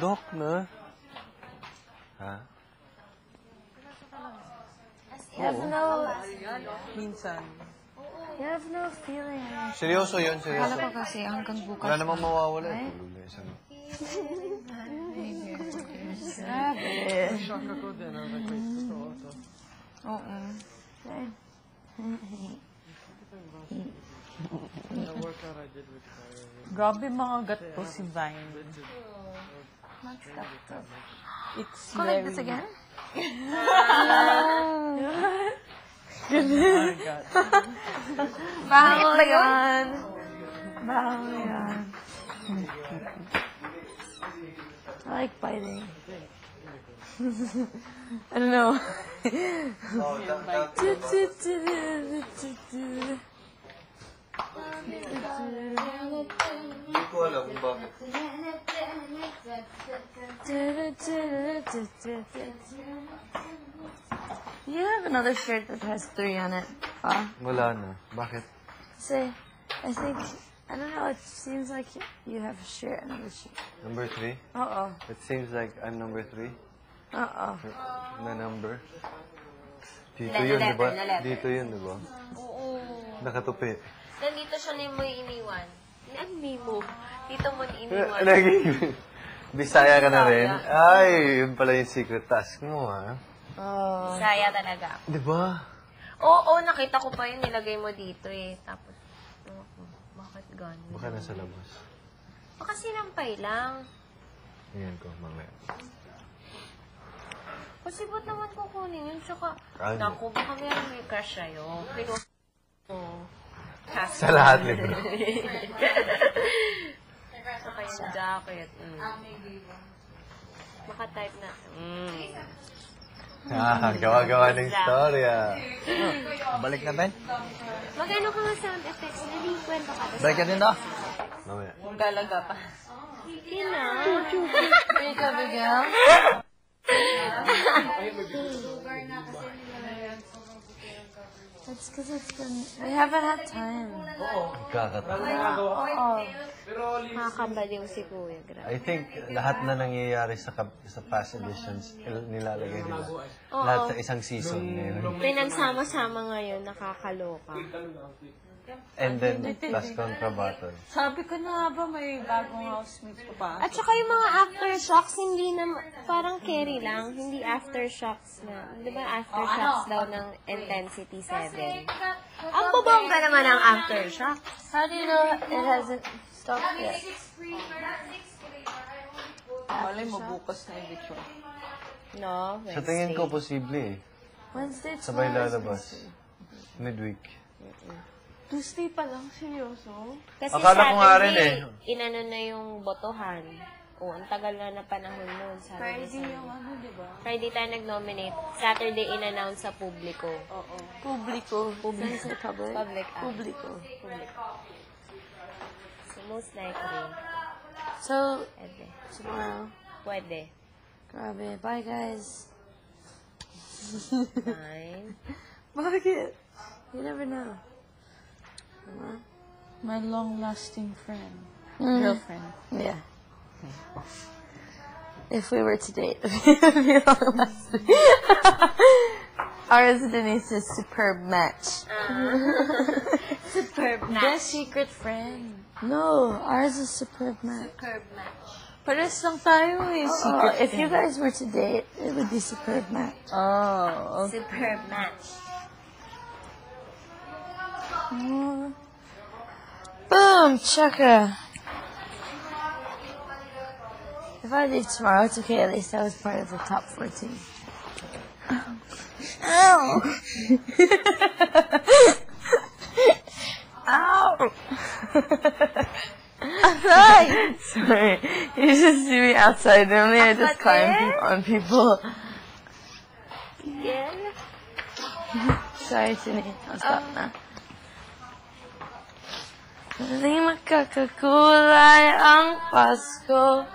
Dok, na? Ha? You have no... Minsan. You have no feeling. Seryoso yun, seryoso. Akala ko kasi hanggang bukas. Wala namang mawawala. Tulog na isang... Grabe. Shock ako din. Oo. Grabe mga gat ko si Vine. It's Collect very... this again? Bawal yan. Bawal yan. I like biting. I don't know. Hindi ko alam kung bakit. You have another shirt that has 3 on it. Wala na. Bakit? Say, I think, I don't know, it seems like you have a shirt, another shirt. Number 3? Uh-oh. It seems like I'm number 3. Uh-oh. Na number. Dito yun, di ba? Dito yun, di ba? Oo. Nakatupi. Nandito siya ni mo iniwan. Ano mo? Dito mo iniwan. Naging... Bisaya ka na rin? Ay, yun pala yung secret task mo, ha? Saya talaga. Di ba? Oo, nakita ko pa yun. Nilagay mo dito eh. Tapos, bakit gano'n? Baka nasa labas. Baka sinampay lang. Ngayon ko, mamaya. Kasi ba't naman kukunin yun? Tsaka, Ano? naku, baka may crush sa'yo. Pero, Sa lahat nito. Saka yung jacket. Maka-type na. Gawa-gawa ng storya. Balik na, Ben. Magano ka nga sound effects? Nalikwento ka. Balik ka din, no? Mamaya. Galaga pa. Hindi na. Hey, Gabi girl. That's because it's been... We haven't had time. Kakatawa. Oh. Makakabaliw si Kuya. Grabe. I think lahat na nangyayari sa past editions, nilalagay nila. Lahat sa isang season ngayon. Pinagsama-sama ngayon, nakakaloka. And then, plus contra battle. Sabi ko na nga ba may bagong housemate ko pa? At saka yung mga aftershocks, hindi na, parang carry lang, hindi aftershocks na. Di ba aftershocks daw ng Intensity 7? Ang bubongga naman ang aftershocks. How do you know it hasn't stopped yet? Malay mo bukas na yung video. No, Sa tingin ko, posible eh. Wednesday, Sabay tomorrow. lalabas. Midweek. Tuesday pa lang, seryoso? Kasi Akala ko nga rin Saturday, eh. inano na yung botohan. O, ang tagal na na panahon nun. Friday yung ano, di ba? Friday tayo nag-nominate. Saturday, in-announce sa publiko. Oo. Publico. Public. Public. Public. Publico. So, most likely, So, pwede. tomorrow. Pwede. Grabe. Bye, guys. Fine. Bakit? You never know. My long-lasting friend. Mm. Girlfriend. Yeah. If we were to date, it would be long-lasting. Ours and Denise's superb match. Superb The match. secret friend. No, ours is superb match. Superb match. Pares lang tayo eh. Oh, if you guys were to date, it would be superb match. Oh, okay. Superb match. Boom, chakra. If I leave tomorrow, it's okay. At least I was part of the top 14. Ow! Ow! Sorry. You just see me outside. Normally I just climb on people. Yeah. Sorry, Tini. I'll stop na. Hindi makakakulay ang Pasko.